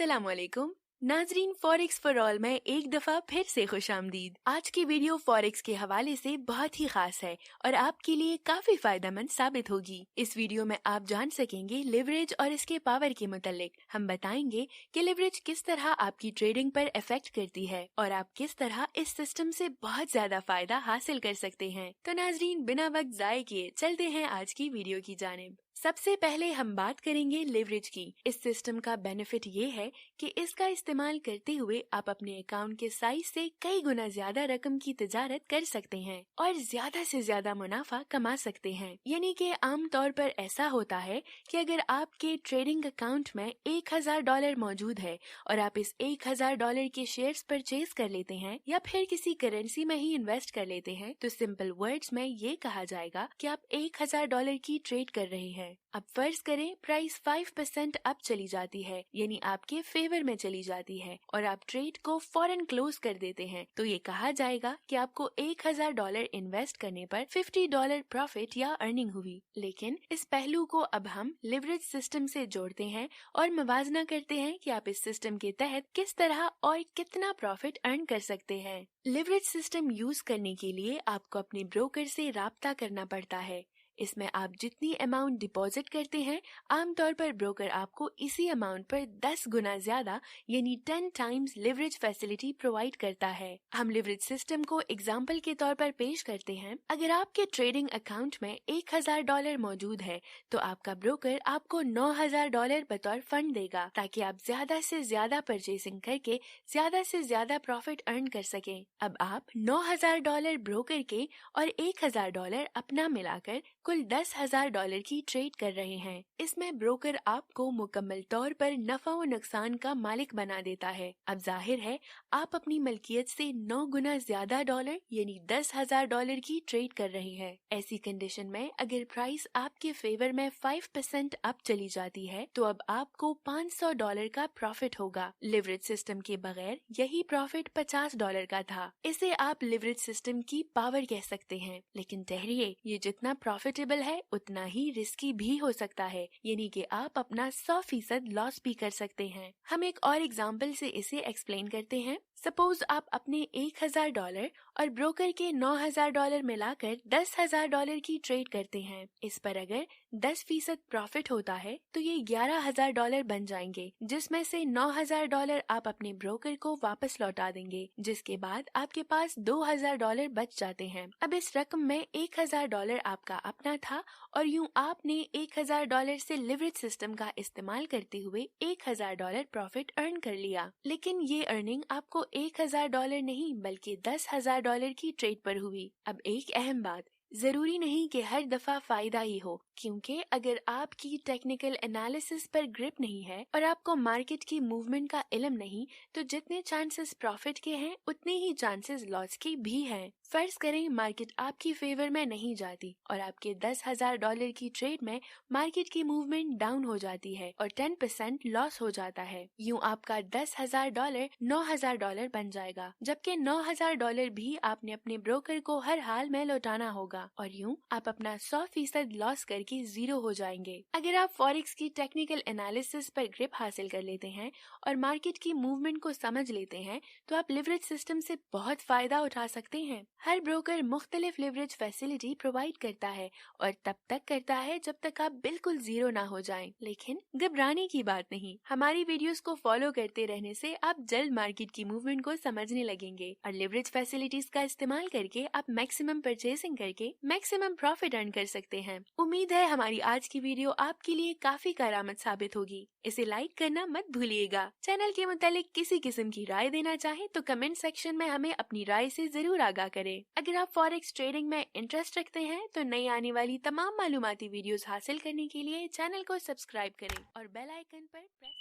अस्सलामुअलैकुम नाजरीन, forex for all में एक दफा फिर से खुशामदीद। आज की वीडियो फॉरेक्स के हवाले से बहुत ही खास है और आपके लिए काफी फायदेमंद साबित होगी। इस वीडियो में आप जान सकेंगे लिवरेज और इसके पावर के मुतालिक। हम बताएंगे कि लिवरेज किस तरह आपकी ट्रेडिंग पर इफेक्ट करती है और आप किस तरह इस सिस्टम से बहुत ज्यादा फायदा हासिल कर सकते हैं। तो नाजरीन, बिना वक्त जाए किए चलते हैं आज की वीडियो की जानिब। सबसे पहले हम बात करेंगे लिवरेज की। इस सिस्टम का बेनिफिट ये है कि इसका इस्तेमाल करते हुए आप अपने अकाउंट के साइज से कई गुना ज्यादा रकम की तिजारत कर सकते हैं और ज्यादा से ज्यादा मुनाफा कमा सकते हैं। यानी कि आम तौर पर ऐसा होता है कि अगर आपके ट्रेडिंग अकाउंट में $1000 मौजूद है और आप इस $1000 के शेयर्स परचेज कर लेते हैं या फिर किसी करेंसी में ही इन्वेस्ट कर लेते हैं, तो सिंपल वर्ड्स में ये कहा जाएगा कि आप $1000 की ट्रेड कर रहे हैं। अब फर्ज करें प्राइस 5% अप चली जाती है, यानी आपके फेवर में चली जाती है और आप ट्रेड को फौरन क्लोज कर देते हैं, तो ये कहा जाएगा कि आपको $1000 इन्वेस्ट करने पर $50 प्रॉफिट या अर्निंग हुई। लेकिन इस पहलू को अब हम लिवरेज सिस्टम से जोड़ते हैं और मुवाजना करते हैं कि आप इस सिस्टम के तहत किस तरह और कितना प्रॉफिट अर्न कर सकते हैं। लिवरेज सिस्टम यूज करने के लिए आपको अपने ब्रोकर से राब्ता करना पड़ता है। इसमें आप जितनी अमाउंट डिपॉजिट करते हैं, आमतौर पर ब्रोकर आपको इसी अमाउंट पर 10 गुना ज्यादा यानी 10 टाइम्स लिवरेज फैसिलिटी प्रोवाइड करता है। हम लिवरेज सिस्टम को एग्जांपल के तौर पर पेश करते हैं। अगर आपके ट्रेडिंग अकाउंट में $1000 मौजूद है, तो आपका ब्रोकर आपको $9000 बतौर फंड देगा ताकि आप ज्यादा से ज्यादा परचेसिंग करके ज्यादा से ज्यादा प्रॉफिट अर्न कर सकें। अब आप $9000 ब्रोकर के और $1000 अपना मिलाकर कुल $10,000 की ट्रेड कर रहे हैं। इसमें ब्रोकर आपको मुकम्मल तौर पर नफा व नुकसान का मालिक बना देता है। अब जाहिर है आप अपनी मलकियत से 9 गुना ज्यादा डॉलर यानी $10,000 की ट्रेड कर रहे हैं। ऐसी कंडीशन में अगर प्राइस आपके फेवर में 5% अप चली जाती है, तो अब आपको $500 का प्रॉफिट होगा। लिवरेज सिस्टम के बगैर यही प्रॉफिट $50 का था। इसे आप लिवरेज सिस्टम की पावर कह सकते हैं। लेकिन ठहरिए, ये जितना प्रॉफिटेबल है उतना ही रिस्की भी हो सकता है, यानी कि आप अपना 100% लॉस भी कर सकते हैं। हम एक और एग्जांपल से इसे एक्सप्लेन करते हैं। सपोज आप अपने $1000 और ब्रोकर के $9000 मिलाकर $10,000 की ट्रेड करते हैं। इस पर अगर 10% प्रॉफिट होता है तो ये $11,000 बन जाएंगे, जिसमें से $9000 आप अपने ब्रोकर को वापस लौटा देंगे, जिसके बाद आपके पास $2000 बच जाते हैं। अब इस रकम में $1000 आपका अपना था और यूं आपने $1000 से लिवरेज सिस्टम का इस्तेमाल करते हुए $1000 प्रॉफिट अर्न कर लिया। लेकिन ये अर्निंग आपको $1000 नहीं बल्कि $10,000 की ट्रेड पर हुई। अब एक अहम बात, जरूरी नहीं कि हर दफा फायदा ही हो, क्योंकि अगर आपकी टेक्निकल एनालिसिस पर ग्रिप नहीं है और आपको मार्केट की मूवमेंट का इल्म नहीं, तो जितने चांसेस प्रॉफिट के हैं उतने ही चांसेस लॉस के भी हैं। फर्ज करें मार्केट आपकी फेवर में नहीं जाती और आपके $10,000 की ट्रेड में मार्केट की मूवमेंट डाउन हो जाती है और 10% लॉस हो जाता है। यूं आपका $10,000 $9000 बन जाएगा, जबकि $9000 भी आपने अपने ब्रोकर को हर हाल में लौटाना होगा और यूं आप अपना 100% लॉस करके जीरो हो जाएंगे। अगर आप फॉरेक्स की टेक्निकल एनालिसिस पर ग्रिप हासिल कर लेते हैं और मार्केट की मूवमेंट को समझ लेते हैं, तो आप लिवरेज सिस्टम से बहुत फायदा उठा सकते हैं। हर ब्रोकर मुख्तलिफ लिवरेज फैसिलिटी प्रोवाइड करता है और तब तक करता है जब तक आप बिल्कुल जीरो ना हो जाएं। लेकिन घबराने की बात नहीं, हमारी वीडियोस को फॉलो करते रहने से आप जल्द मार्केट की मूवमेंट को समझने लगेंगे और लिवरेज फैसिलिटीज का इस्तेमाल करके आप मैक्सिमम परचेसिंग करके मैक्सिमम प्रॉफिट अर्न कर सकते हैं। उम्मीद है हमारी आज की वीडियो आपके लिए काफी कारआमद साबित होगी। इसे लाइक करना मत भूलिएगा। चैनल के मुतालिक किसी किस्म की राय देना चाहे तो कमेंट सेक्शन में हमें अपनी राय से जरूर आगाह करें। अगर आप फॉरेक्स ट्रेडिंग में इंटरेस्ट रखते हैं तो नई आने वाली तमाम मालूमाती वीडियोस हासिल करने के लिए चैनल को सब्सक्राइब करें और बेल आइकन पर प्रेस